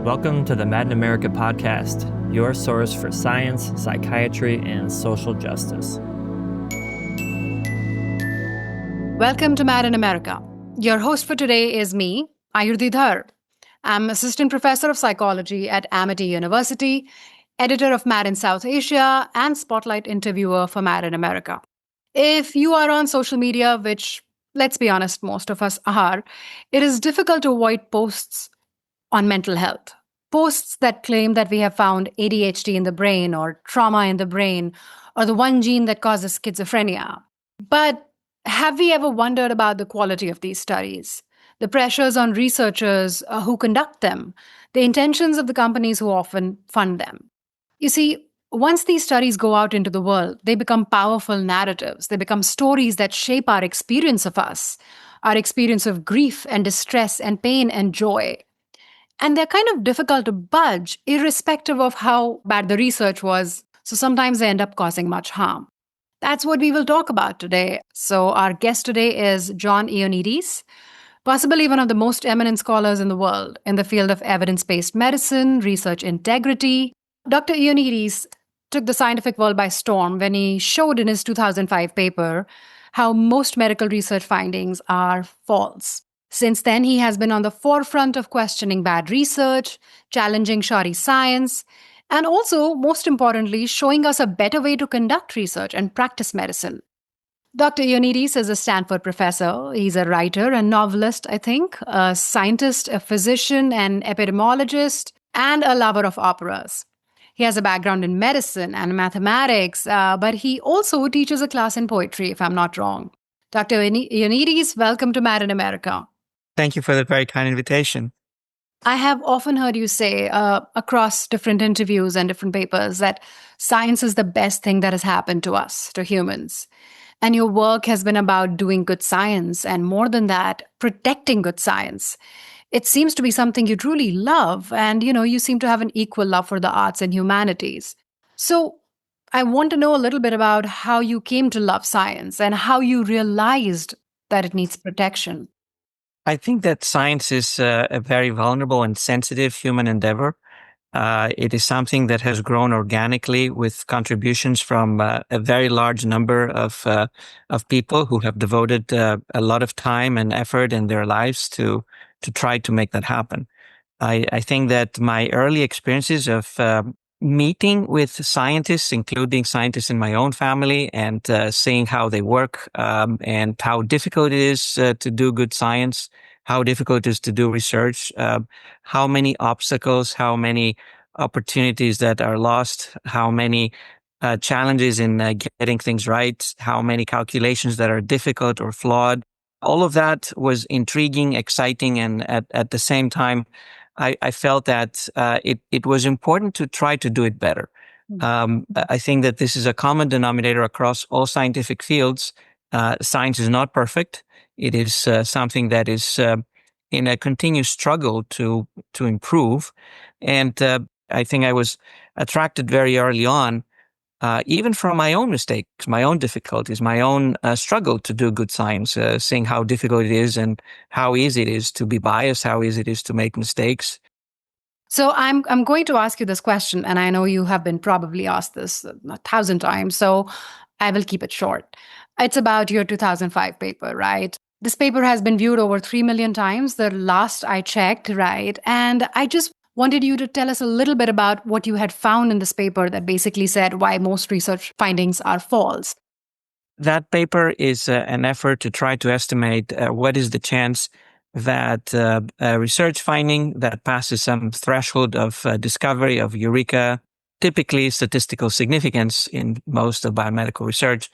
Welcome to the Mad in America podcast, your source for science, psychiatry, and social justice. Welcome to Mad in America. Your host for today is me, Ioannidis. I'm assistant professor of psychology at Amity University, editor of Mad in South Asia, and spotlight interviewer for Mad in America. If you are on social media, which, let's be honest, most of us are, it is difficult to avoid posts on mental health. Posts that claim that we have found ADHD in the brain or trauma in the brain or the one gene that causes schizophrenia. But have we ever wondered about the quality of these studies, the pressures on researchers who conduct them, the intentions of the companies who often fund them? You see, once these studies go out into the world, they become powerful narratives. They become stories that shape our experience of us, our experience of grief and distress and pain and joy. And they're kind of difficult to budge, irrespective of how bad the research was. So sometimes they end up causing much harm. That's what we will talk about today. So our guest today is John Ioannidis, possibly one of the most eminent scholars in the world in the field of evidence-based medicine, research integrity. Dr. Ioannidis took the scientific world by storm when he showed in his 2005 paper how most medical research findings are false. Since then, he has been on the forefront of questioning bad research, challenging shoddy science, and also, most importantly, showing us a better way to conduct research and practice medicine. Dr. Ioannidis is a Stanford professor. He's a writer and novelist, I think, a scientist, a physician, an epidemiologist, and a lover of operas. He has a background in medicine and mathematics, but he also teaches a class in poetry, if I'm not wrong. Dr. Ioannidis, welcome to Mad in America. Thank you for the very kind invitation. I have often heard you say across different interviews and different papers that science is the best thing that has happened to us, to humans. And your work has been about doing good science and more than that, protecting good science. It seems to be something you truly love and, you seem to have an equal love for the arts and humanities. So I want to know a little bit about how you came to love science and how you realized that it needs protection. I think that science is a very vulnerable and sensitive human endeavor. It is something that has grown organically with contributions from a very large number of people who have devoted a lot of time and effort in their lives to try to make that happen. I think that my early experiences of meeting with scientists, including scientists in my own family, and seeing how they work and how difficult it is to do good science, how difficult it is to do research, how many obstacles, how many opportunities that are lost, how many challenges in getting things right, how many calculations that are difficult or flawed. All of that was intriguing, exciting, and at the same time, I felt that it was important to try to do it better. I think that this is a common denominator across all scientific fields. Science is not perfect. It is something that is in a continuous struggle to improve. And I think I was attracted very early on, even from my own mistakes, my own difficulties, my own struggle to do good science, seeing how difficult it is and how easy it is to be biased, how easy it is to make mistakes. So I'm going to ask you this question, and I know you have been probably asked this 1,000 times, so I will keep it short. It's about your 2005 paper, right? This paper has been viewed over 3 million times, the last I checked, right? And I just wanted you to tell us a little bit about what you had found in this paper that basically said why most research findings are false. That paper is an effort to try to estimate what is the chance that a research finding that passes some threshold of discovery of eureka, typically statistical significance in most of biomedical research,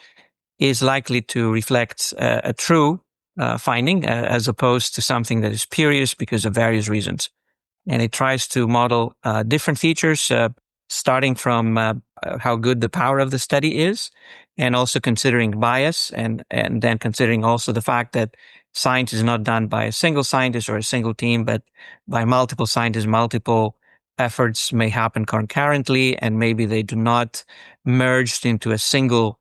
is likely to reflect a true finding as opposed to something that is spurious because of various reasons. And it tries to model different features, starting from how good the power of the study is, and also considering bias, and then considering also the fact that science is not done by a single scientist or a single team, but by multiple scientists. Multiple efforts may happen concurrently, and maybe they do not merge into a single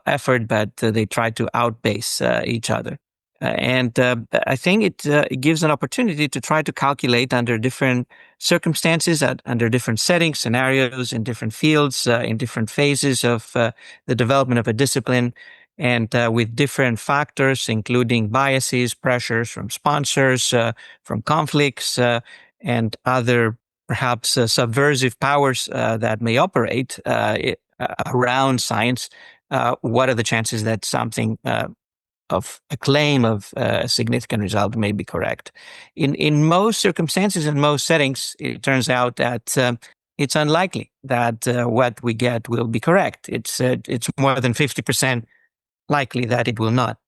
effort, but they try to outpace each other. And I think it gives an opportunity to try to calculate under different circumstances, under different settings, scenarios, in different fields, in different phases of the development of a discipline, and with different factors, including biases, pressures from sponsors, from conflicts, and other perhaps subversive powers that may operate around science. What are the chances that something of a claim of a significant result may be correct? In most circumstances, in most settings, it turns out that it's unlikely that what we get will be correct. It's more than 50% likely that it will not.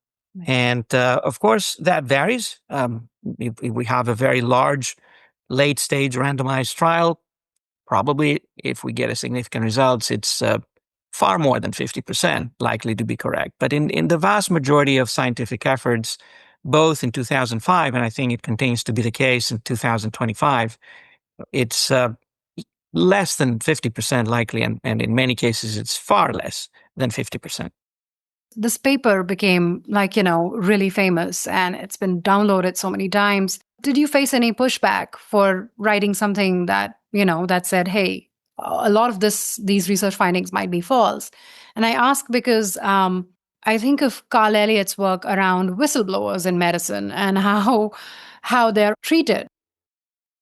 And of course, that varies. If we have a very large, late stage randomized trial, probably if we get a significant results, it's far more than 50% likely to be correct. But in the vast majority of scientific efforts, both in 2005, and I think it continues to be the case in 2025, it's less than 50% likely, and in many cases, it's far less than 50%. This paper became really famous, and it's been downloaded so many times. Did you face any pushback for writing something that, that said, hey, a lot of these research findings might be false? And I ask because I think of Carl Elliott's work around whistleblowers in medicine and how they're treated.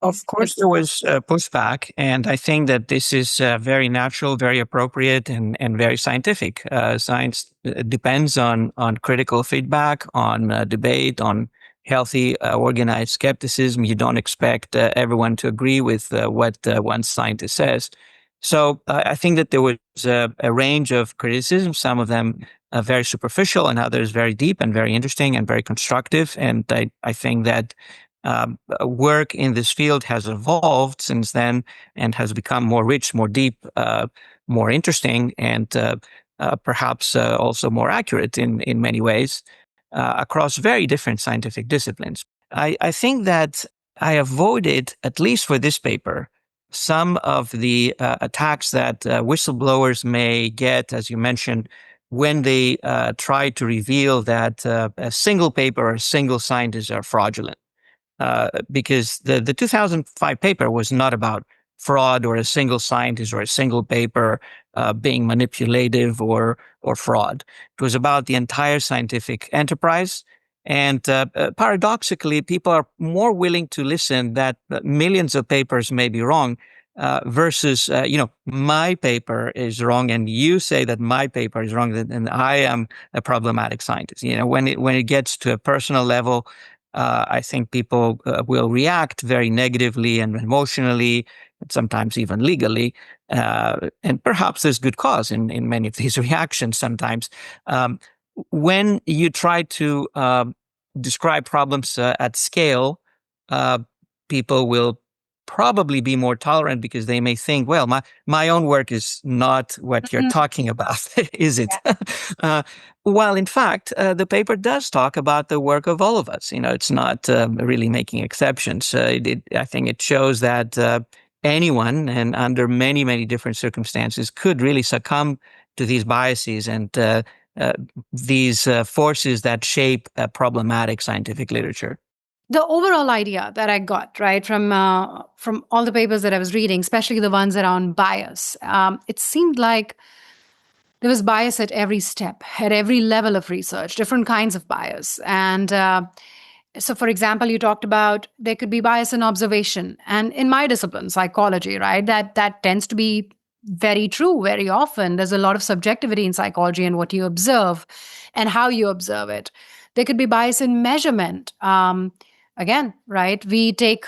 Of course, there was pushback, and I think that this is very natural, very appropriate, and very scientific. Science depends on critical feedback, on debate, on healthy, organized skepticism. You don't expect everyone to agree with what one scientist says. So I think that there was a range of criticism, some of them very superficial and others very deep and very interesting and very constructive. And I think that work in this field has evolved since then and has become more rich, more deep, more interesting, and perhaps also more accurate in many ways across very different scientific disciplines. I think that I avoided, at least for this paper, some of the attacks that whistleblowers may get, as you mentioned, when they try to reveal that a single paper or a single scientist are fraudulent. Because the 2005 paper was not about fraud or a single scientist or a single paper being manipulative or fraud. It was about the entire scientific enterprise. And paradoxically, people are more willing to listen that millions of papers may be wrong versus, my paper is wrong and you say that my paper is wrong and I am a problematic scientist. When it gets to a personal level, I think people will react very negatively and emotionally, and sometimes even legally. And perhaps there's good cause in many of these reactions sometimes. When you try to describe problems at scale, people will probably be more tolerant because they may think, well, my own work is not what you're talking about, is it? Yeah. While in fact, the paper does talk about the work of all of us. It's not really making exceptions. I think it shows that anyone and under many, many different circumstances could really succumb to these biases and these forces that shape problematic scientific literature. The overall idea that I got, right, from all the papers that I was reading, especially the ones around bias, it seemed like there was bias at every step, at every level of research, different kinds of bias. And so, for example, you talked about there could be bias in observation. And in my discipline, psychology, right, that tends to be very true very often. There's a lot of subjectivity in psychology and what you observe and how you observe it. There could be bias in measurement. Again, right, we take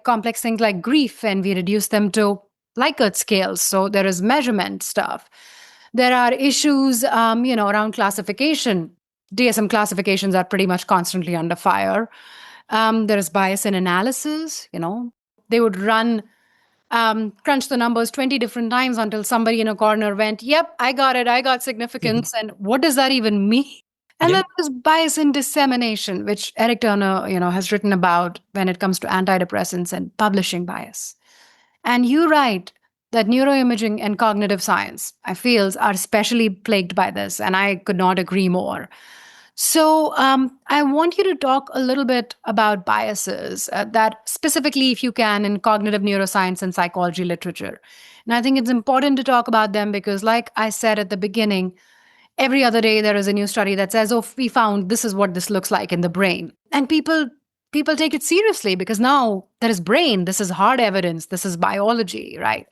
complex things like grief and we reduce them to Likert scales. So there is measurement stuff. There are issues, around classification. DSM classifications are pretty much constantly under fire. There is bias in analysis. They would crunch the numbers 20 different times until somebody in a corner went, yep, I got it. I got significance. And what does that even mean? And then there's bias in dissemination, which Eric Turner, has written about when it comes to antidepressants and publishing bias. And you write that neuroimaging and cognitive science, I feel, are especially plagued by this. And I could not agree more. So I want you to talk a little bit about biases, that specifically, if you can, in cognitive neuroscience and psychology literature. And I think it's important to talk about them because, like I said at the beginning, every other day there is a new study that says, "Oh, we found this is what this looks like in the brain," and people take it seriously because now there is brain. This is hard evidence. This is biology, right?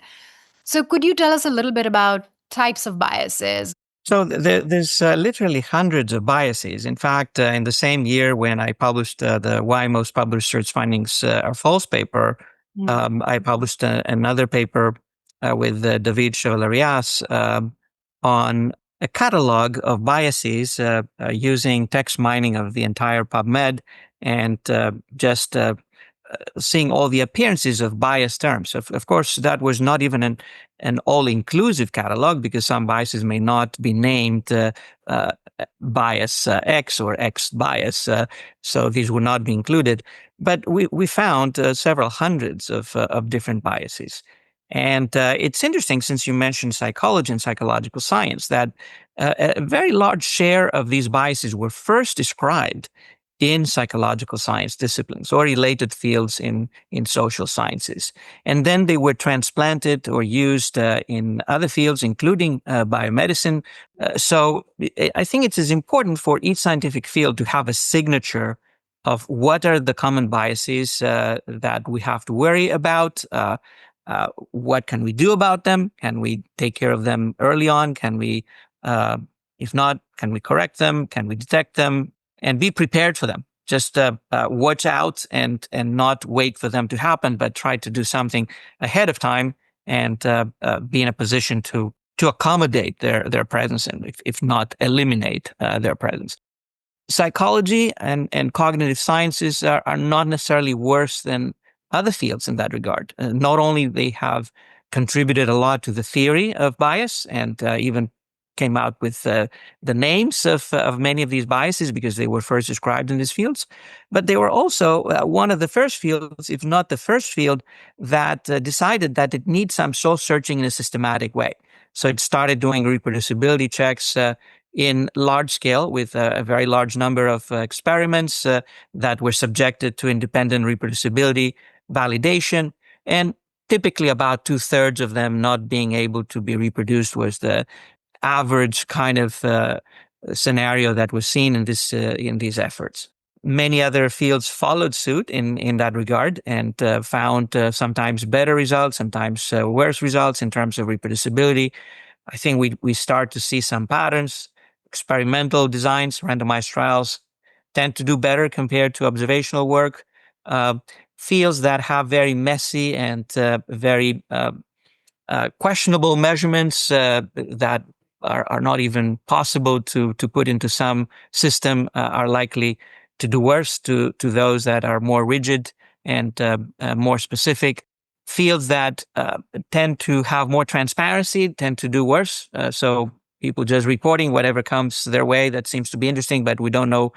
So, could you tell us a little bit about types of biases? So there's literally hundreds of biases. In fact, in the same year when I published the Why Most Published Research Findings Are False paper, I published another paper with David Chevalerias on a catalog of biases using text mining of the entire PubMed and just seeing all the appearances of bias terms. Of course, that was not even an all-inclusive catalog because some biases may not be named uh, bias X or X bias, so these would not be included. But we found several hundreds of different biases. And it's interesting, since you mentioned psychology and psychological science, that a very large share of these biases were first described in psychological science disciplines or related fields in social sciences. And then they were transplanted or used in other fields, including biomedicine. So I think it is important for each scientific field to have a signature of what are the common biases that we have to worry about. What can we do about them? Can we take care of them early on? Can we, if not, can we correct them? Can we detect them? And be prepared for them. Just watch out and not wait for them to happen, but try to do something ahead of time and be in a position to accommodate their presence and if not eliminate their presence. Psychology and cognitive sciences are not necessarily worse than other fields in that regard. Not only they have contributed a lot to the theory of bias and even came out with the names of many of these biases because they were first described in these fields. But they were also one of the first fields, if not the first field, that decided that it needs some soul searching in a systematic way. So it started doing reproducibility checks in large scale with a very large number of experiments that were subjected to independent reproducibility validation. And typically about 2/3 of them not being able to be reproduced was the average kind of scenario that was seen in these efforts. Many other fields followed suit in that regard and found sometimes better results, sometimes worse results in terms of reproducibility. I think we start to see some patterns. Experimental designs, randomized trials tend to do better compared to observational work. Fields that have very messy and very questionable measurements that are not even possible to put into some system are likely to do worse to those that are more rigid and more specific. Fields that tend to have more transparency tend to do worse. So people just reporting whatever comes their way that seems to be interesting, but we don't know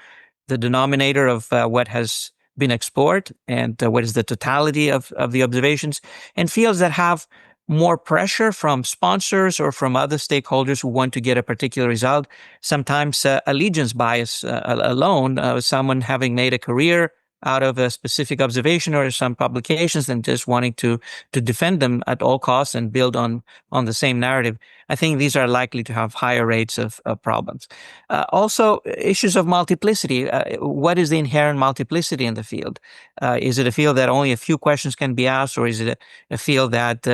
the denominator of what has been explored and what is the totality of the observations. And fields that have more pressure from sponsors or from other stakeholders who want to get a particular result. Sometimes allegiance bias alone, someone having made a career out of a specific observation or some publications and just wanting to defend them at all costs and build on the same narrative. I think these are likely to have higher rates of problems. Also, issues of multiplicity. What is the inherent multiplicity in the field? Is it a field that only a few questions can be asked, or is it a field that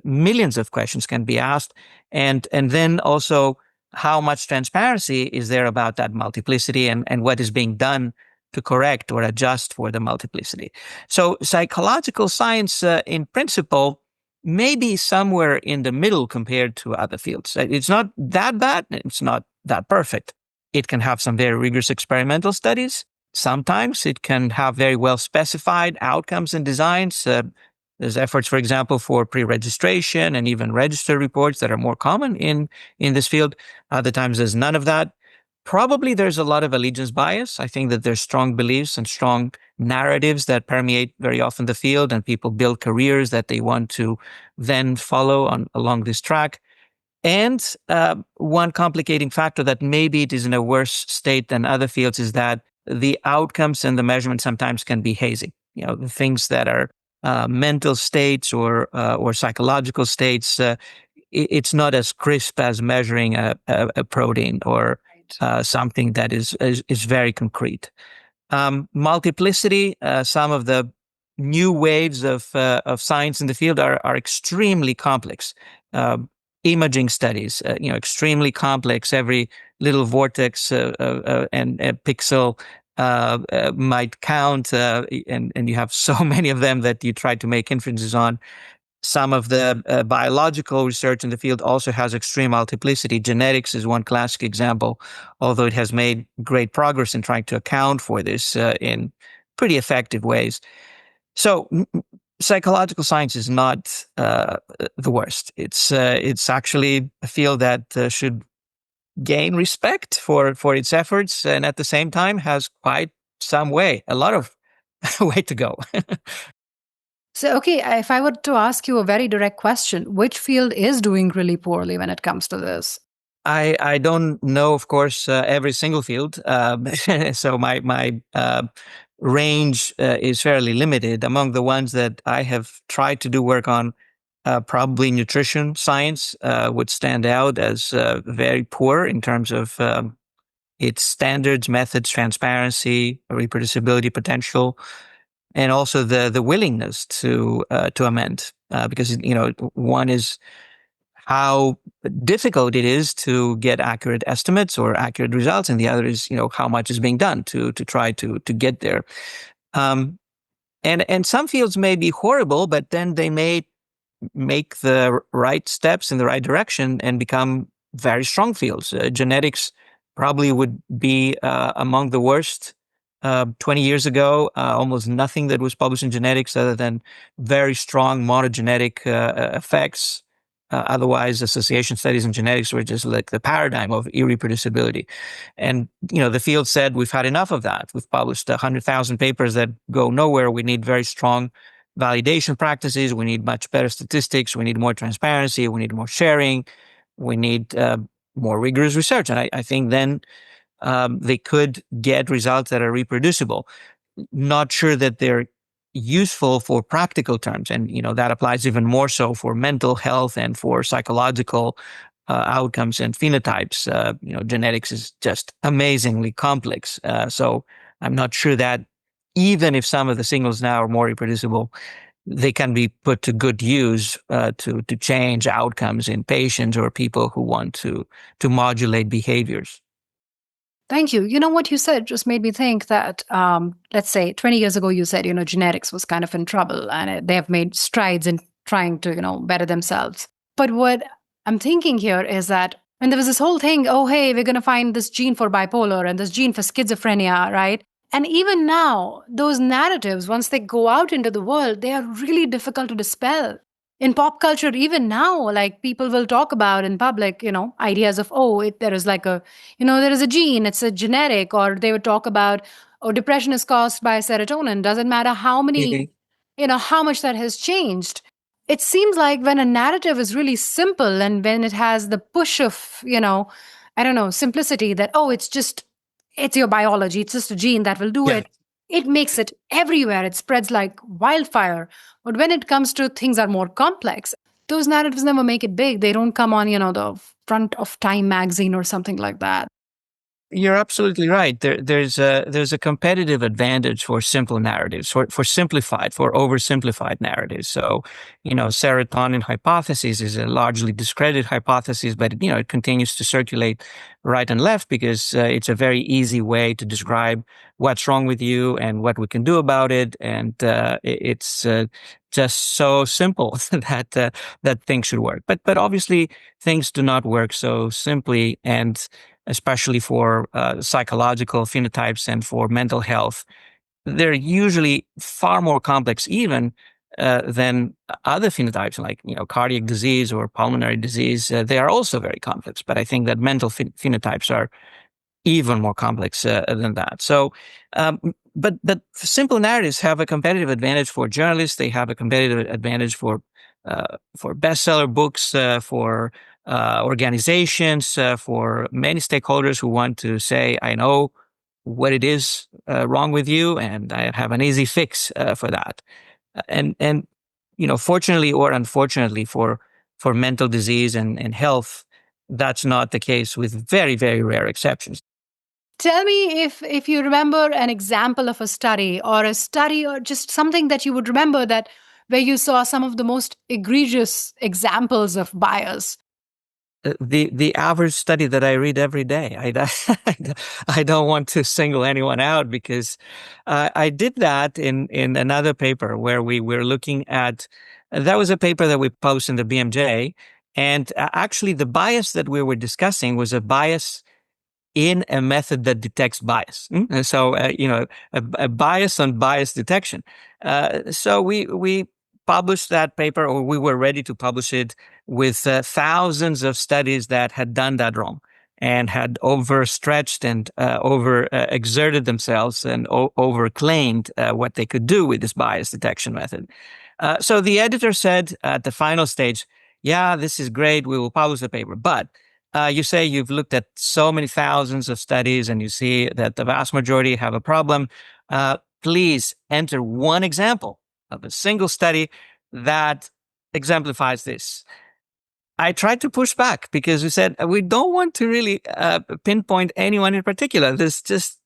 millions of questions can be asked? And then also, how much transparency is there about that multiplicity and what is being done to correct or adjust for the multiplicity? So psychological science, in principle, may be somewhere in the middle compared to other fields. It's not that bad. It's not that perfect. It can have some very rigorous experimental studies. Sometimes it can have very well specified outcomes and designs. There's efforts, for example, for pre-registration and even register reports that are more common in this field. Other times there's none of that. Probably there's a lot of allegiance bias. I think that there's strong beliefs and strong narratives that permeate very often the field, and people build careers that they want to then follow along this track. And one complicating factor that maybe it is in a worse state than other fields is that the outcomes and the measurement sometimes can be hazy. The things that are mental states or psychological states, it's not as crisp as measuring a protein or something that is very concrete. Multiplicity, some of the new waves of science in the field are extremely complex. Imaging studies, extremely complex. Every little vortex and a pixel might count, and you have so many of them that you try to make inferences on. Some of the biological research in the field also has extreme multiplicity. Genetics is one classic example, although it has made great progress in trying to account for this in pretty effective ways. So psychological science is not the worst. It's actually a field that should gain respect for its efforts, and at the same time has quite a lot of way to go. So, okay, if I were to ask you a very direct question, which field is doing really poorly when it comes to this? I don't know, of course, every single field. So my range is fairly limited. Among the ones that I have tried to do work on, probably nutrition science would stand out as very poor in terms of its standards, methods, transparency, reproducibility potential, and also the willingness to amend. Because one is how difficult it is to get accurate estimates or accurate results, and the other is how much is being done to try to get there. And some fields may be horrible, but then they may make the right steps in the right direction and become very strong fields. Genetics probably would be among the worst. 20 years ago, almost nothing that was published in genetics other than very strong monogenetic effects. Otherwise, association studies in genetics were just like the paradigm of irreproducibility. And, the field said, we've had enough of that. We've published 100,000 papers that go nowhere. We need very strong validation practices. We need much better statistics. We need more transparency. We need more sharing. We need more rigorous research. And I think then they could get results that are reproducible. Not sure that they're useful for practical terms. And, that applies even more so for mental health and for psychological outcomes and phenotypes. Genetics is just amazingly complex. So I'm not sure that even if some of the signals now are more reproducible, they can be put to good use to change outcomes in patients or people who want to modulate behaviors. Thank you. You know, what you said just made me think that, let's say 20 years ago, you said, genetics was kind of in trouble and they have made strides in trying to, better themselves. But what I'm thinking here is that when there was this whole thing, oh, hey, we're going to find this gene for bipolar and this gene for schizophrenia, right? And even now, those narratives, once they go out into the world, they are really difficult to dispel. In pop culture, even now, like people will talk about in public, ideas of, there is like there is a gene, it's a genetic, or they would talk about, depression is caused by serotonin. Doesn't matter how many, how much that has changed. It seems like when a narrative is really simple and when it has the push of, simplicity that, it's your biology, it's just a gene that will do it. It makes it everywhere. It spreads like wildfire. But when it comes to things are more complex, those narratives never make it big. They don't come on, the front of Time magazine or something like that. You're absolutely right. There's a competitive advantage for simple narratives, for oversimplified narratives. So, serotonin hypothesis is a largely discredited hypothesis, but it continues to circulate right and left because it's a very easy way to describe what's wrong with you and what we can do about it, and it's just so simple that things should work. But obviously things do not work so simply, and especially for psychological phenotypes and for mental health, they're usually far more complex even than other phenotypes like, cardiac disease or pulmonary disease. They are also very complex, but I think that mental phenotypes are even more complex than that. So, but simple narratives have a competitive advantage for journalists. They have a competitive advantage for bestseller books, for organizations, for many stakeholders who want to say, I know what it is wrong with you, and I have an easy fix for that. And fortunately or unfortunately for mental disease and health, that's not the case, with very, very rare exceptions. Tell me if you remember an example of a study or just something that you would remember that where you saw some of the most egregious examples of bias. The average study that I read every day. I don't want to single anyone out, because I did that in another paper where we were looking at. That was a paper that we posted in the BMJ, and actually the bias that we were discussing was a bias in a method that detects bias. And so, a bias on bias detection. So we published that paper, or we were ready to publish it, with thousands of studies that had done that wrong and had overstretched and over exerted themselves and overclaimed what they could do with this bias detection method. So the editor said at the final stage, yeah, this is great, we will publish the paper, but you say you've looked at so many thousands of studies and you see that the vast majority have a problem. Please enter one example of a single study that exemplifies this. I tried to push back, because we said we don't want to really pinpoint anyone in particular. There's just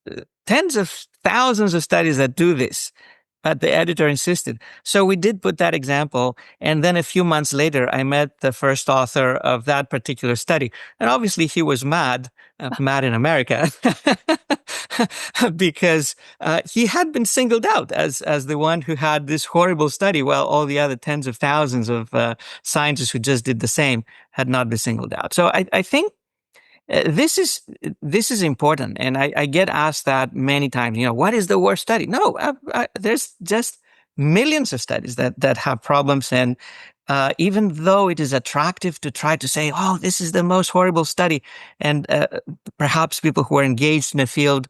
tens of thousands of studies that do this. But the editor insisted. So we did put that example. And then a few months later, I met the first author of that particular study. And obviously he was mad in America, because he had been singled out as the one who had this horrible study, while all the other tens of thousands of scientists who just did the same had not been singled out. So I think this is important, and I get asked that many times. What is the worst study? No, there's just millions of studies that have problems, and even though it is attractive to try to say, "Oh, this is the most horrible study," and perhaps people who are engaged in the field,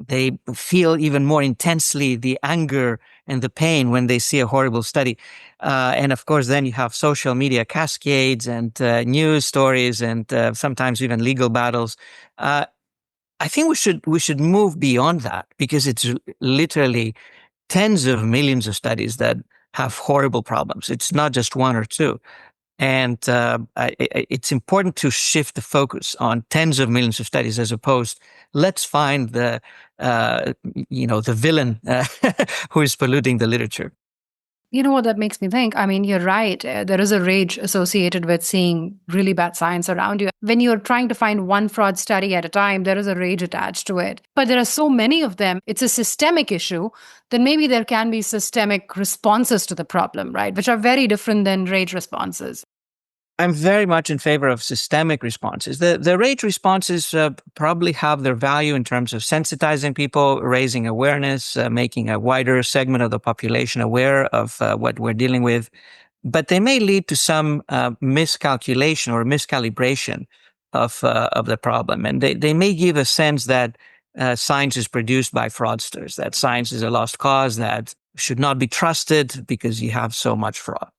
they feel even more intensely the anger and the pain when they see a horrible study. And of course, then you have social media cascades and news stories and sometimes even legal battles. I think we should move beyond that, because it's literally tens of millions of studies that have horrible problems. It's not just one or two. And it's important to shift the focus on tens of millions of studies, as opposed, let's find the villain who is polluting the literature. You know what that makes me think? I mean, you're right. There is a rage associated with seeing really bad science around you. When you're trying to find one fraud study at a time, there is a rage attached to it. But there are so many of them. It's a systemic issue. Then maybe there can be systemic responses to the problem, right? Which are very different than rage responses. I'm very much in favor of systemic responses. The rage responses probably have their value in terms of sensitizing people, raising awareness, making a wider segment of the population aware of what we're dealing with. But they may lead to some miscalculation or miscalibration of the problem. And they may give a sense that science is produced by fraudsters, that science is a lost cause, that should not be trusted because you have so much fraud.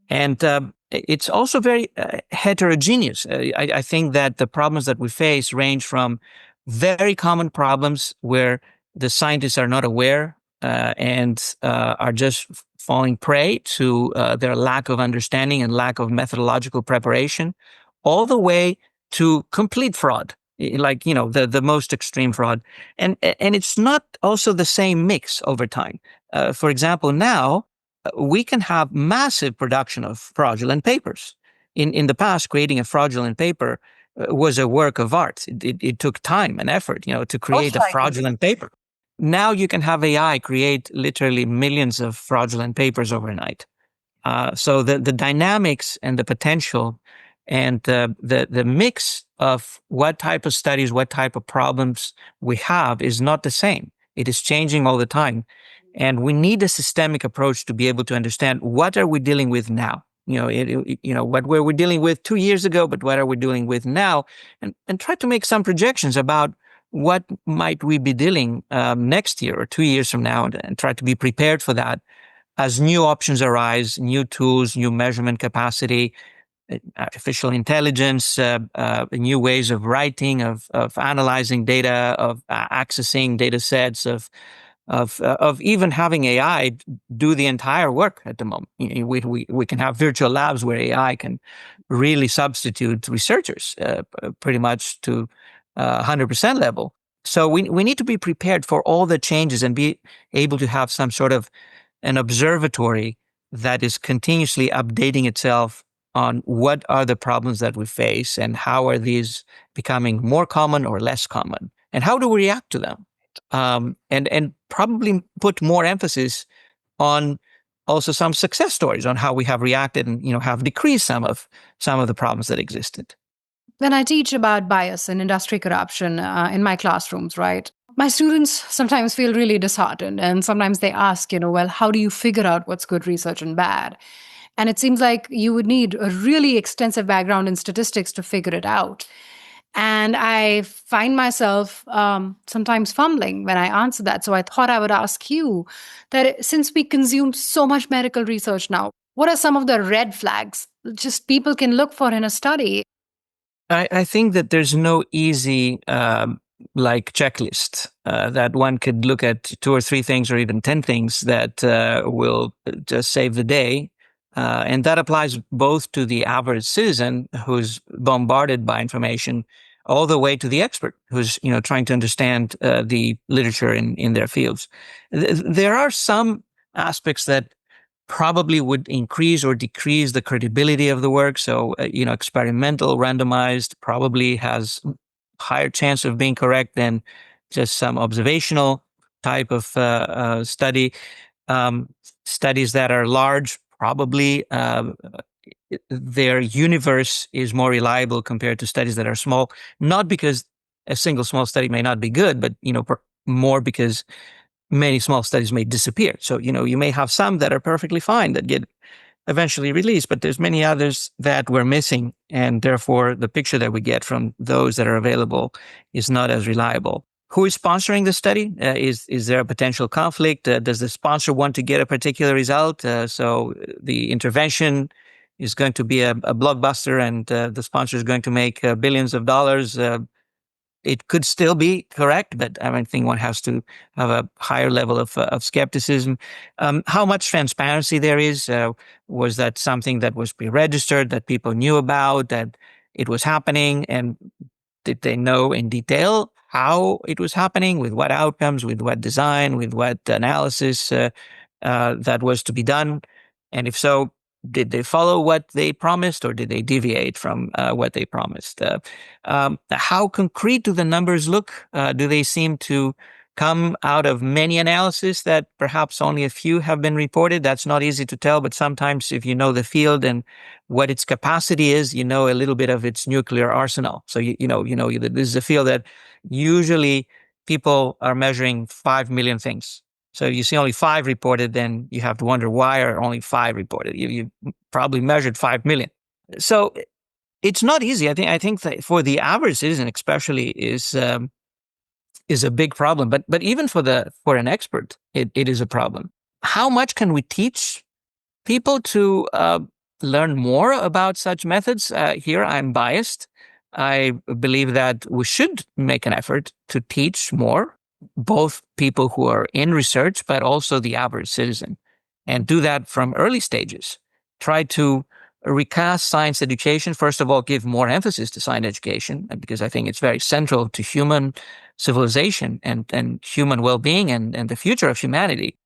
And it's also very heterogeneous. I think that the problems that we face range from very common problems where the scientists are not aware and are just falling prey to their lack of understanding and lack of methodological preparation, all the way to complete fraud, like, the most extreme fraud. And it's not also the same mix over time. For example, now, we can have massive production of fraudulent papers. In the past, creating a fraudulent paper was a work of art. It took time and effort, to create a fraudulent paper. Now you can have AI create literally millions of fraudulent papers overnight. So the dynamics and the potential and the mix of what type of studies, what type of problems we have is not the same. It is changing all the time. And we need a systemic approach to be able to understand what are we dealing with now. What were we dealing with 2 years ago, but what are we dealing with now? And try to make some projections about what might we be dealing next year or 2 years from now, and try to be prepared for that as new options arise, new tools, new measurement capacity. artificial intelligence, new ways of writing, of analyzing data, of accessing data sets, of even having AI do the entire work at the moment. We can have virtual labs where AI can really substitute researchers pretty much to 100% level. So we need to be prepared for all the changes and be able to have some sort of an observatory that is continuously updating itself on what are the problems that we face and how are these becoming more common or less common, and how do we react to them, and probably put more emphasis on also some success stories on how we have reacted and have decreased some of the problems that existed. When I teach about bias and industry corruption in my classrooms, right, my students sometimes feel really disheartened. And sometimes they ask, well, how do you figure out what's good research and bad? And it seems like you would need a really extensive background in statistics to figure it out. And I find myself sometimes fumbling when I answer that. So I thought I would ask you that since we consume so much medical research now, what are some of the red flags just people can look for in a study? I think that there's no easy checklist that one could look at 2 or 3 things or even 10 things that will just save the day. And that applies both to the average citizen who's bombarded by information, all the way to the expert who's trying to understand the literature in their fields. There are some aspects that probably would increase or decrease the credibility of the work. So, experimental, randomized probably has higher chance of being correct than just some observational type of study. Studies that are large, probably their universe is more reliable compared to studies that are small, not because a single small study may not be good, but, more because many small studies may disappear. So, you may have some that are perfectly fine that get eventually released, but there's many others that we're missing. And therefore, the picture that we get from those that are available is not as reliable. Who is sponsoring the study? Is there a potential conflict? Does the sponsor want to get a particular result? So the intervention is going to be a blockbuster and the sponsor is going to make billions of dollars. It could still be correct, but I think one has to have a higher level of skepticism. How much transparency there is? Was that something that was pre-registered, that people knew about, that it was happening? And did they know in detail how it was happening, with what outcomes, with what design, with what analysis that was to be done? And if so, did they follow what they promised, or did they deviate from what they promised? How concrete do the numbers look? Do they seem to come out of many analyses that perhaps only a few have been reported? That's not easy to tell, but sometimes if you know the field and what its capacity is, you know a little bit of its nuclear arsenal. So this is a field that usually people are measuring 5 million things. So you see only 5 reported, then you have to wonder why are only 5 reported. You probably measured 5 million. So it's not easy. I think that for the average citizen, especially, is a big problem. But even for an expert, it is a problem. How much can we teach people to learn more about such methods? Here, I'm biased. I believe that we should make an effort to teach more, both people who are in research, but also the average citizen, and do that from early stages. Try to recast science education. First of all, give more emphasis to science education, because I think it's very central to human civilization and human well-being and the future of humanity.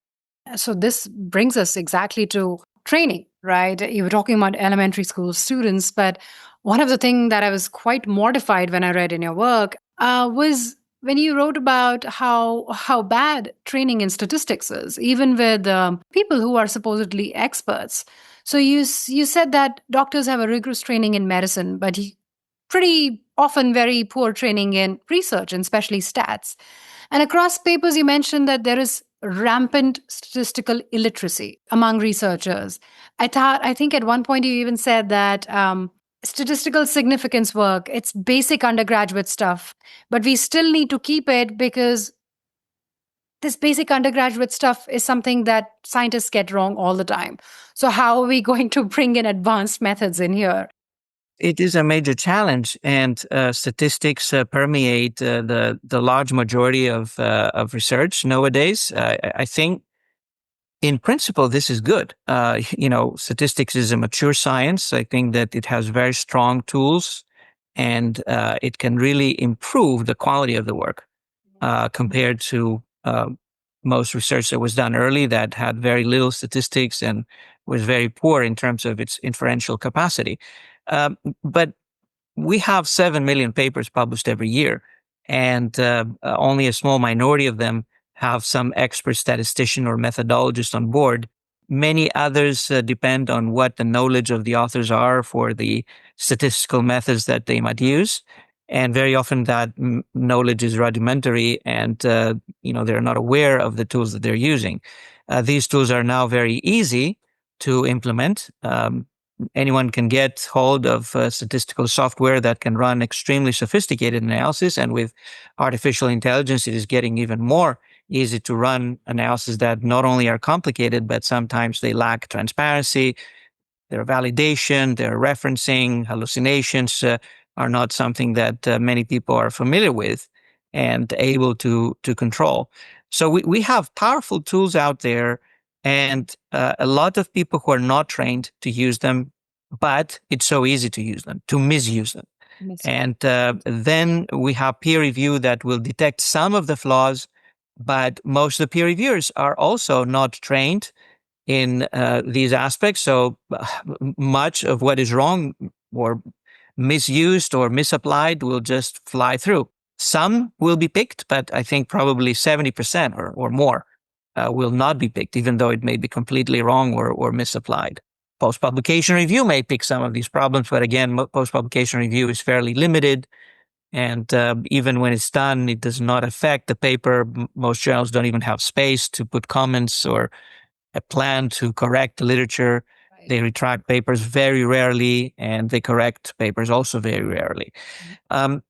So this brings us exactly to training, right? You were talking about elementary school students, but one of the things that I was quite mortified when I read in your work was when you wrote about how bad training in statistics is, even with people who are supposedly experts. So you said that doctors have a rigorous training in medicine, but pretty often very poor training in research, and especially stats. And across papers, you mentioned that there is rampant statistical illiteracy among researchers. I think at one point you even said that statistical significance work, it's basic undergraduate stuff, but we still need to keep it because this basic undergraduate stuff is something that scientists get wrong all the time. So how are we going to bring in advanced methods in here? It is a major challenge, and statistics permeate the large majority of research nowadays. I think, in principle, this is good. Statistics is a mature science. I think that it has very strong tools, and it can really improve the quality of the work compared to most research that was done early that had very little statistics and was very poor in terms of its inferential capacity. But we have 7 million papers published every year, and only a small minority of them have some expert statistician or methodologist on board. Many others depend on what the knowledge of the authors are for the statistical methods that they might use. And very often that knowledge is rudimentary, and they're not aware of the tools that they're using. These tools are now very easy to implement. Anyone can get hold of statistical software that can run extremely sophisticated analysis. And with artificial intelligence, it is getting even more easy to run analysis that not only are complicated, but sometimes they lack transparency. Their validation, their referencing, hallucinations are not something that many people are familiar with and able to control. So we have powerful tools out there, and a lot of people who are not trained to use them, but it's so easy to use them, to misuse them. And then we have peer review that will detect some of the flaws, but most of the peer reviewers are also not trained in these aspects. So much of what is wrong or misused or misapplied will just fly through. Some will be picked, but I think probably 70% or more will not be picked, even though it may be completely wrong or misapplied. Post-publication review may pick some of these problems, but again, post-publication review is fairly limited. And even when it's done, it does not affect the paper. Most journals don't even have space to put comments or a plan to correct the literature. Right. They retract papers very rarely, and they correct papers also very rarely.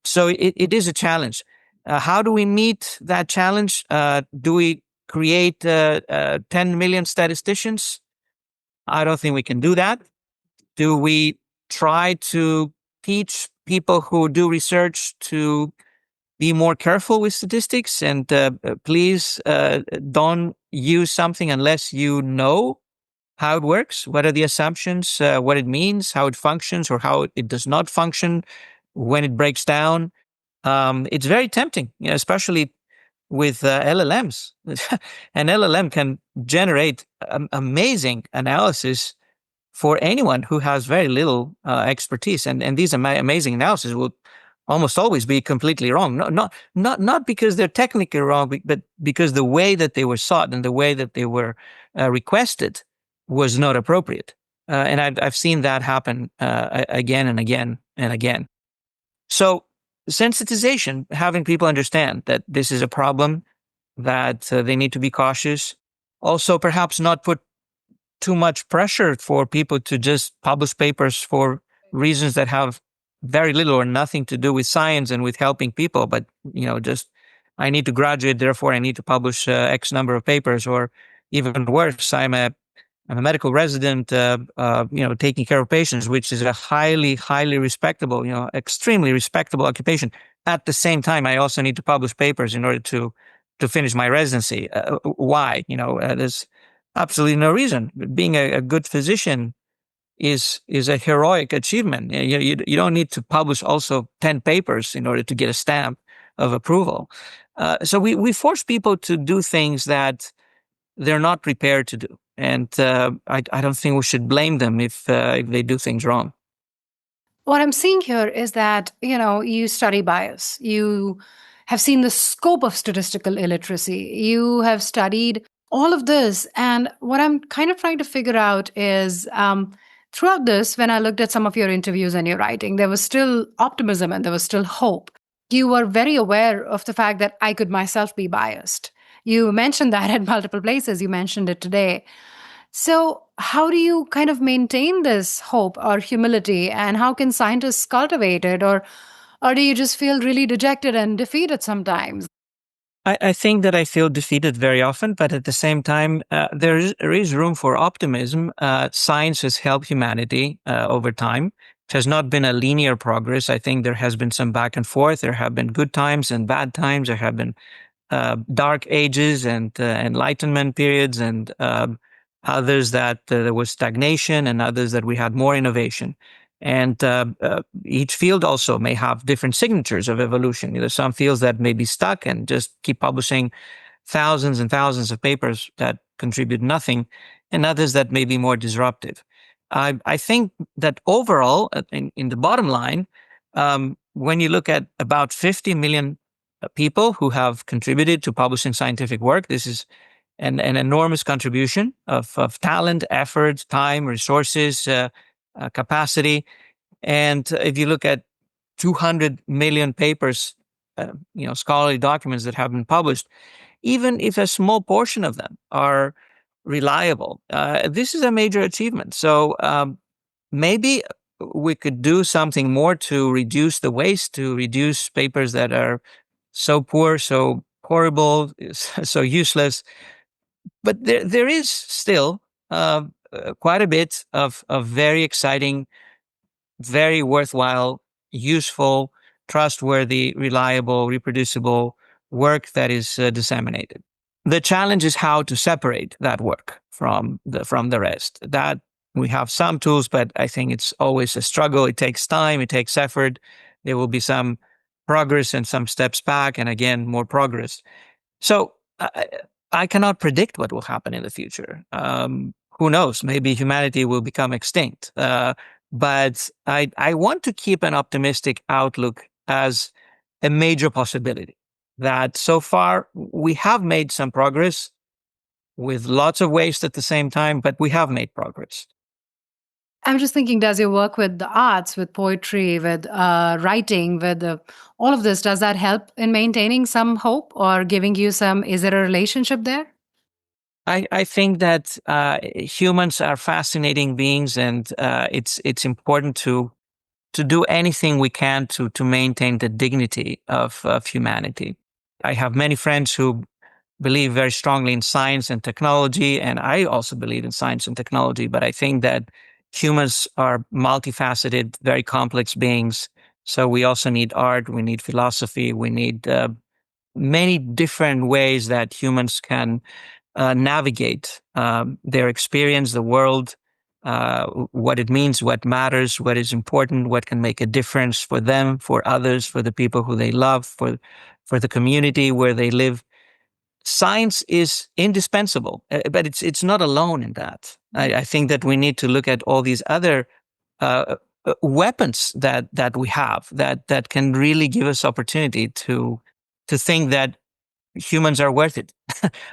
So it is a challenge. How do we meet that challenge? Do we create 10 million statisticians? I don't think we can do that. Do we try to teach people who do research to be more careful with statistics and please don't use something unless you know how it works, what are the assumptions, what it means, how it functions or how it does not function when it breaks down? It's very tempting, especially with LLMs. An LLM can generate amazing analysis for anyone who has very little expertise. And these amazing analyses will almost always be completely wrong. Not because they're technically wrong, but because the way that they were sought and the way that they were requested was not appropriate. And I've seen that happen again and again and again. So sensitization, having people understand that this is a problem, that they need to be cautious. Also, perhaps not put too much pressure for people to just publish papers for reasons that have very little or nothing to do with science and with helping people, but just I need to graduate, therefore I need to publish X number of papers, or even worse, I'm a medical resident, taking care of patients, which is a highly, highly respectable, extremely respectable occupation. At the same time, I also need to publish papers in order to finish my residency. Why? There's absolutely no reason. Being a good physician is a heroic achievement. You don't need to publish also 10 papers in order to get a stamp of approval. So we force people to do things that they're not prepared to do. And I don't think we should blame them if they do things wrong. What I'm seeing here is that, you study bias. You have seen the scope of statistical illiteracy. You have studied all of this. And what I'm kind of trying to figure out is throughout this, when I looked at some of your interviews and your writing, there was still optimism and there was still hope. You were very aware of the fact that I could myself be biased. You mentioned that at multiple places. You mentioned it today. So how do you kind of maintain this hope or humility, and how can scientists cultivate it? Or do you just feel really dejected and defeated sometimes? I think that I feel defeated very often, but at the same time, there is room for optimism. Science has helped humanity over time. has not been a linear progress. I think there has been some back and forth. There have been good times and bad times. There have been dark ages and enlightenment periods, and others that there was stagnation, and others that we had more innovation. And each field also may have different signatures of evolution. There's some fields that may be stuck and just keep publishing thousands and thousands of papers that contribute nothing, and others that may be more disruptive. I think that overall, in the bottom line, when you look at about 50 million people who have contributed to publishing scientific work, this is an enormous contribution of talent, effort, time, resources, capacity. And if you look at 200 million papers, scholarly documents that have been published, even if a small portion of them are reliable, this is a major achievement. So maybe we could do something more to reduce the waste, to reduce papers that are so poor, so horrible, so useless. But there is still quite a bit of very exciting, very worthwhile, useful, trustworthy, reliable, reproducible work that is disseminated. The challenge is how to separate that work from the rest. That we have some tools, but I think it's always a struggle. It takes time, it takes effort. There will be some progress and some steps back, and again, more progress. So I cannot predict what will happen in the future. Who knows? Maybe humanity will become extinct. But I want to keep an optimistic outlook as a major possibility. That so far we have made some progress with lots of waste at the same time, but we have made progress. I'm just thinking, does your work with the arts, with poetry, with writing, with all of this, does that help in maintaining some hope or giving you some, is there a relationship there? I think that humans are fascinating beings, and it's important to do anything we can to maintain the dignity of humanity. I have many friends who believe very strongly in science and technology, and I also believe in science and technology, but I think that humans are multifaceted, very complex beings. So we also need art, we need philosophy, we need many different ways that humans can navigate their experience, the world, what it means, what matters, what is important, what can make a difference for them, for others, for the people who they love, for the community where they live. Science is indispensable, but it's not alone in that. I think that we need to look at all these other weapons that we have that can really give us opportunity to think that humans are worth it.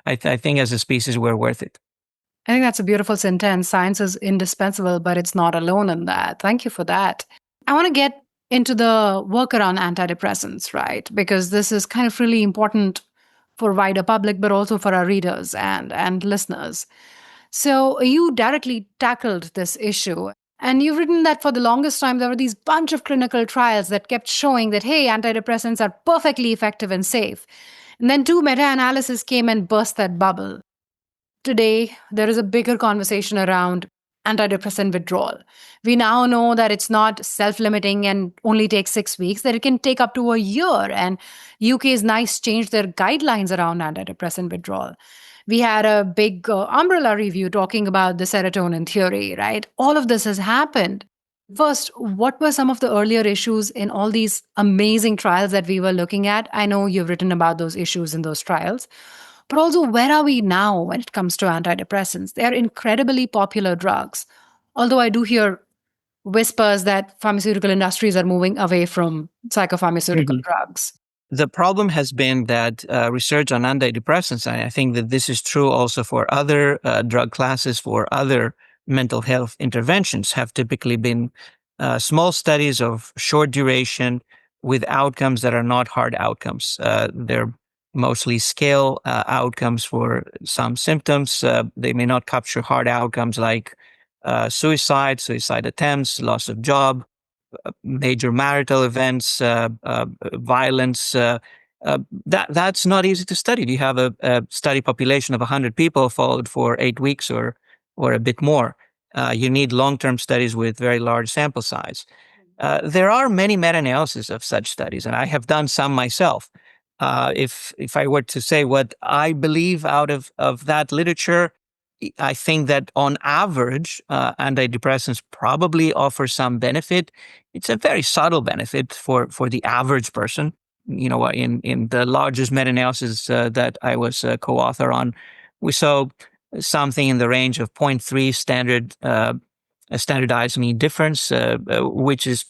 I think as a species we're worth it. I think that's a beautiful sentence. Science is indispensable, but it's not alone in that. Thank you for that. I want to get into the work around antidepressants, right? Because this is kind of really important for wider public, but also for our readers and listeners. So you directly tackled this issue. And you've written that for the longest time, there were these bunch of clinical trials that kept showing that, hey, antidepressants are perfectly effective and safe. And then 2 meta-analyses came and burst that bubble. Today, there is a bigger conversation around antidepressant withdrawal. We now know that it's not self-limiting and only takes 6 weeks, that it can take up to a year. And UK's NICE changed their guidelines around antidepressant withdrawal. We had a big umbrella review talking about the serotonin theory, right? All of this has happened. First, what were some of the earlier issues in all these amazing trials that we were looking at? I know you've written about those issues in those trials. But also, where are we now when it comes to antidepressants? They're incredibly popular drugs. Although I do hear whispers that pharmaceutical industries are moving away from psychopharmaceutical drugs. The problem has been that research on antidepressants, and I think that this is true also for other drug classes, for other mental health interventions, have typically been small studies of short duration with outcomes that are not hard outcomes. They're mostly scale outcomes for some symptoms. They may not capture hard outcomes like suicide attempts, loss of job, major marital events, violence. That's not easy to study. You have a study population of 100 people followed for 8 weeks or a bit more. You need long-term studies with very large sample size. There are many meta-analyses of such studies, and I have done some myself. If I were to say what I believe out of that literature, I think that on average, antidepressants probably offer some benefit. It's a very subtle benefit for the average person. In the largest meta-analysis that I was a co-author on, we saw something in the range of zero point 0.3 standardized mean difference, which is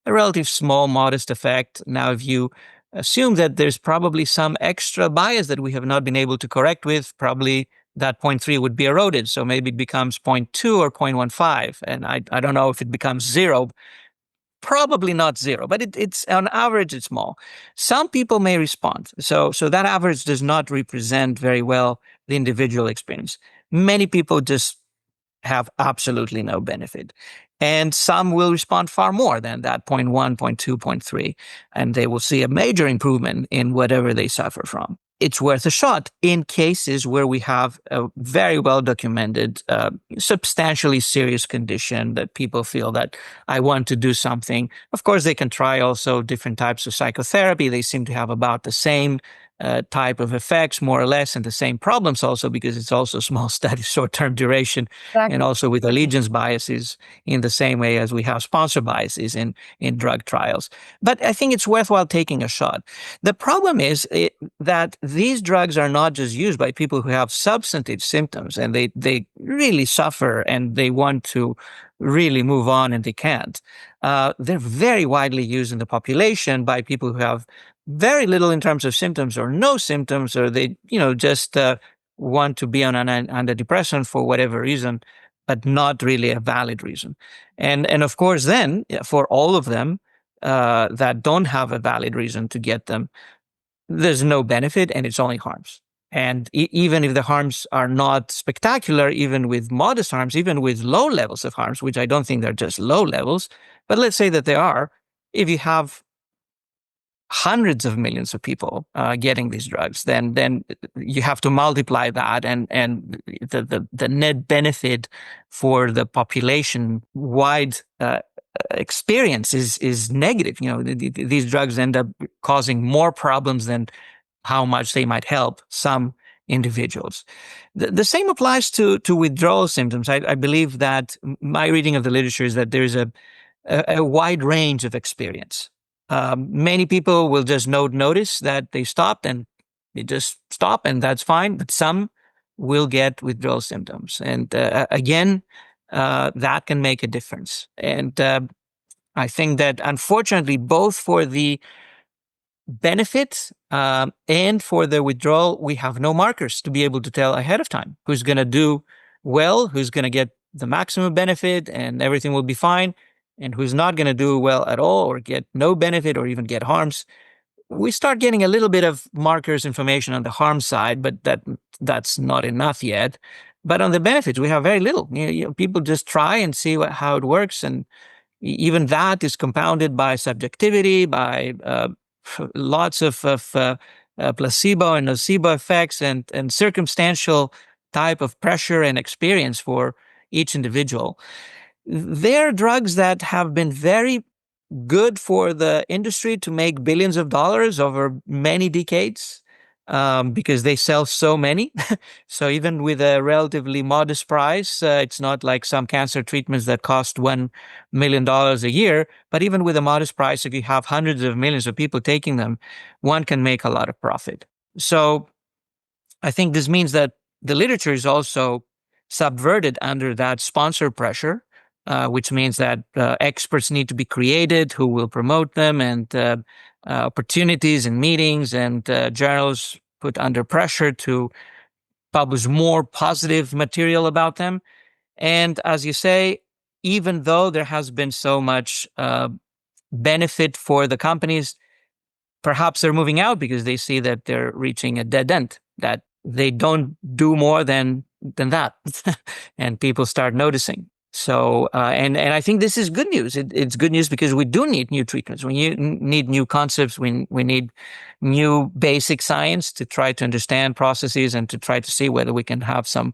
a relative small, modest effect. Now, if you assume that there's probably some extra bias that we have not been able to correct with, probably that 0.3 would be eroded. So maybe it becomes 0.2 or 0.15. And I don't know if it becomes zero. Probably not zero, but it's on average, it's small. Some people may respond. So that average does not represent very well the individual experience. Many people just have absolutely no benefit. And some will respond far more than that 0.1, 0.2, 0.3, and they will see a major improvement in whatever they suffer from. It's worth a shot in cases where we have a very well documented, substantially serious condition that people feel that I want to do something. Of course, they can try also different types of psychotherapy. They seem to have about the same type of effects, more or less, and the same problems also, because it's also small study, short-term duration, Exactly. and also with allegiance biases in the same way as we have sponsor biases in drug trials. But I think it's worthwhile taking a shot. The problem is that these drugs are not just used by people who have substantive symptoms and they really suffer and they want to really move on and they can't. They're very widely used in the population by people who have very little in terms of symptoms or no symptoms, or they, just want to be on an antidepressant for whatever reason, but not really a valid reason. And of course, then for all of them that don't have a valid reason to get them, there's no benefit and it's only harms. And even if the harms are not spectacular, even with modest harms, even with low levels of harms, which I don't think they're just low levels, but let's say that they are, if you have hundreds of millions of people getting these drugs, then you have to multiply that, and the net benefit for the population wide experience is negative. These drugs end up causing more problems than how much they might help some individuals. The same applies to withdrawal symptoms. I believe that my reading of the literature is that there's a wide range of experience. Many people will just notice that they stopped and they just stop, and that's fine. But some will get withdrawal symptoms. And again, that can make a difference. And I think that unfortunately, both for the benefit and for the withdrawal, we have no markers to be able to tell ahead of time who's going to do well, who's going to get the maximum benefit and everything will be fine, and who's not going to do well at all or get no benefit or even get harms. We start getting a little bit of markers information on the harm side, but that's not enough yet. But on the benefits, we have very little. People just try and see how it works, and even that is compounded by subjectivity, by lots of placebo and nocebo effects and circumstantial type of pressure and experience for each individual. They're drugs that have been very good for the industry to make billions of dollars over many decades because they sell so many. So even with a relatively modest price, it's not like some cancer treatments that cost $1 million a year. But even with a modest price, if you have hundreds of millions of people taking them, one can make a lot of profit. So I think this means that the literature is also subverted under that sponsor pressure, which means that experts need to be created who will promote them, and opportunities and meetings and journals put under pressure to publish more positive material about them. And as you say, even though there has been so much benefit for the companies, perhaps they're moving out because they see that they're reaching a dead end, that they don't do more than that. And people start noticing. So, and I think this is good news. It's good news because we do need new treatments. We need new concepts. We need new basic science to try to understand processes and to try to see whether we can have some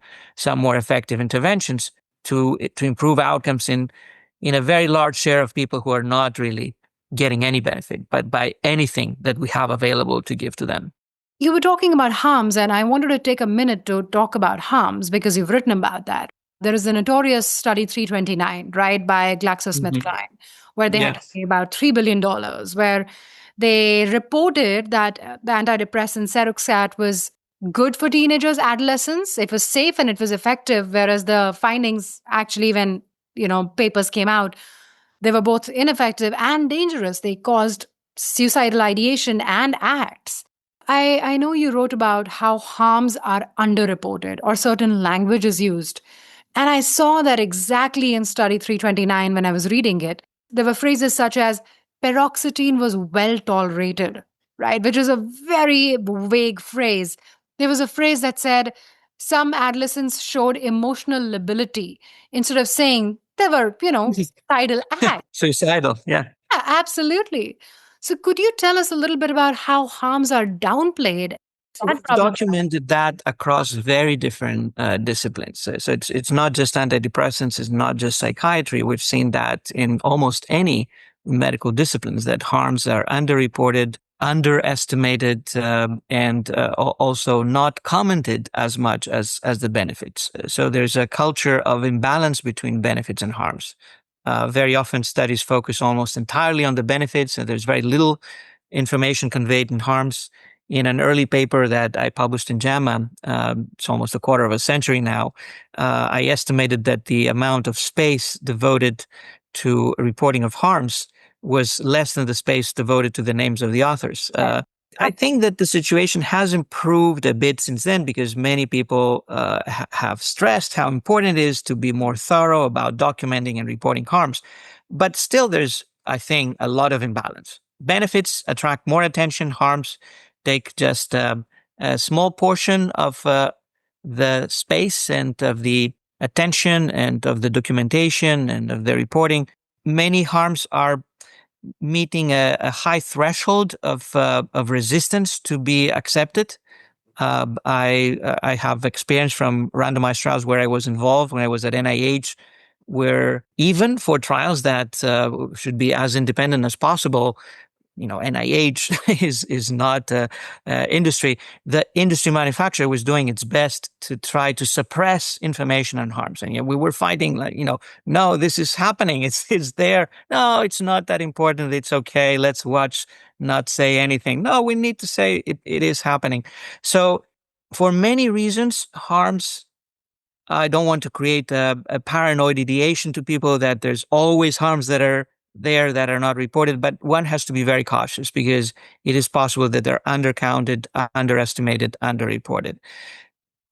more effective interventions to improve outcomes in in a very large share of people who are not really getting any benefit, but by anything that we have available to give to them. You were talking about harms, and I wanted to take a minute to talk about harms because you've written about that. There is the notorious Study 329, right, by GlaxoSmithKline, where they had to Yes. pay about $3 billion, where they reported that the antidepressant Seroxat was good for teenagers, adolescents. It was safe and it was effective, whereas the findings actually, when papers came out, they were both ineffective and dangerous. They caused suicidal ideation and acts. I know you wrote about how harms are underreported or certain language is used. And I saw that exactly in Study 329 when I was reading it. There were phrases such as paroxetine was well tolerated, right? Which is a very vague phrase. There was a phrase that said some adolescents showed emotional lability instead of saying they were, suicidal acts. Suicidal, yeah. Yeah, absolutely. So, could you tell us a little bit about how harms are downplayed? We've documented that across very different disciplines. So it's not just antidepressants, it's not just psychiatry. We've seen that in almost any medical disciplines, that harms are underreported, underestimated, and also not commented as much as the benefits. So there's a culture of imbalance between benefits and harms. Very often studies focus almost entirely on the benefits, and there's very little information conveyed in harms. In an early paper that I published in JAMA, it's almost a quarter of a century now, I estimated that the amount of space devoted to reporting of harms was less than the space devoted to the names of the authors. I think that the situation has improved a bit since then because many people have stressed how important it is to be more thorough about documenting and reporting harms. But still, there's, I think, a lot of imbalance. Benefits attract more attention, harms take just a small portion of the space and of the attention and of the documentation and of the reporting. Many harms are meeting a high threshold of resistance to be accepted. I have experience from randomized trials where I was involved when I was at NIH, where even for trials that should be as independent as possible, NIH is not industry. The industry manufacturer was doing its best to try to suppress information on harms. And we were fighting no, this is happening. It's there. No, it's not that important. It's okay. Let's watch, not say anything. No, we need to say it is happening. So for many reasons, harms, I don't want to create a paranoid ideation to people that there's always harms that are there that are not reported, but one has to be very cautious because it is possible that they're undercounted, underestimated, underreported.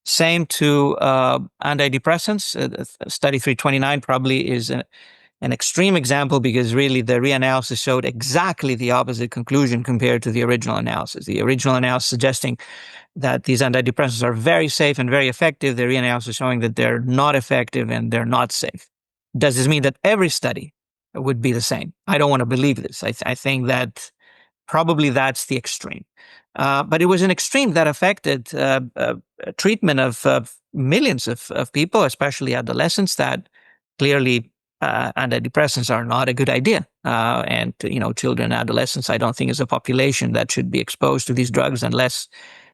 Same to antidepressants. Study 329 probably is an extreme example because really the reanalysis showed exactly the opposite conclusion compared to the original analysis. The original analysis suggesting that these antidepressants are very safe and very effective. The reanalysis showing that they're not effective and they're not safe. Does this mean that every study would be the same? I don't want to believe this. I think that probably that's the extreme. But it was an extreme that affected treatment of millions of people, especially adolescents, that clearly antidepressants are not a good idea. And children and adolescents, I don't think is a population that should be exposed to these drugs unless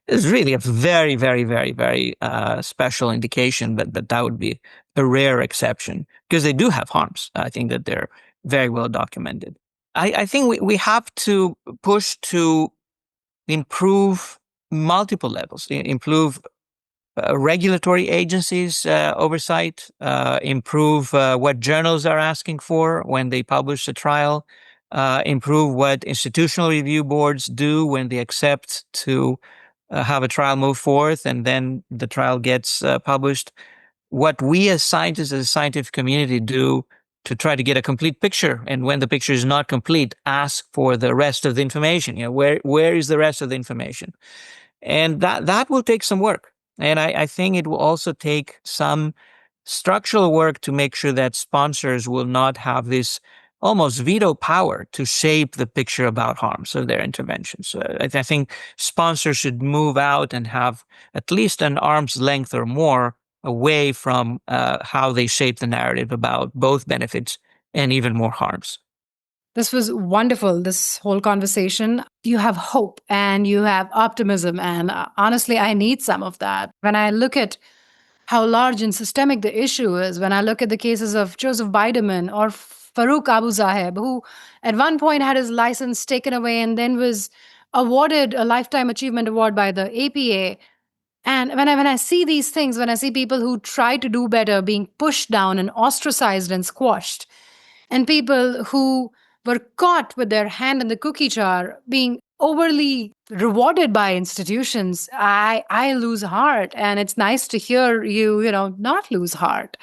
it's really a very, very, very, very special indication, but that would be a rare exception because they do have harms. I think that they're very well documented. I think we have to push to improve multiple levels, improve regulatory agencies' oversight, improve what journals are asking for when they publish a trial, improve what institutional review boards do when they accept to have a trial move forth and then the trial gets published. What we as scientists, as a scientific community do to try to get a complete picture. And when the picture is not complete, ask for the rest of the information. Where is the rest of the information? And that will take some work. And I think it will also take some structural work to make sure that sponsors will not have this almost veto power to shape the picture about harms of their interventions. So I think sponsors should move out and have at least an arm's length or more away from how they shape the narrative about both benefits and even more harms. This was wonderful, this whole conversation. You have hope and you have optimism. And honestly, I need some of that. When I look at how large and systemic the issue is, when I look at the cases of Joseph Biderman or Farouk Abu Zaheb, who at one point had his license taken away and then was awarded a Lifetime Achievement Award by the APA. And when I see these things, when I see people who try to do better being pushed down and ostracized and squashed, and people who were caught with their hand in the cookie jar being overly rewarded by institutions, I lose heart. And it's nice to hear you not lose heart,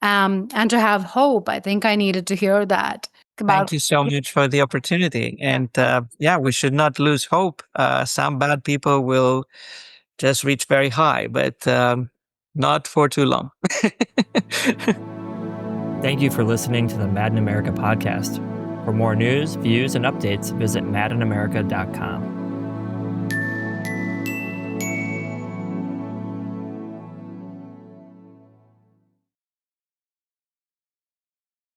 and to have hope. I think I needed to hear that. Thank you so much for the opportunity. And we should not lose hope. Some bad people will just reach very high, but not for too long. Thank you for listening to the Mad in America podcast. For more news, views, and updates, visit madinamerica.com.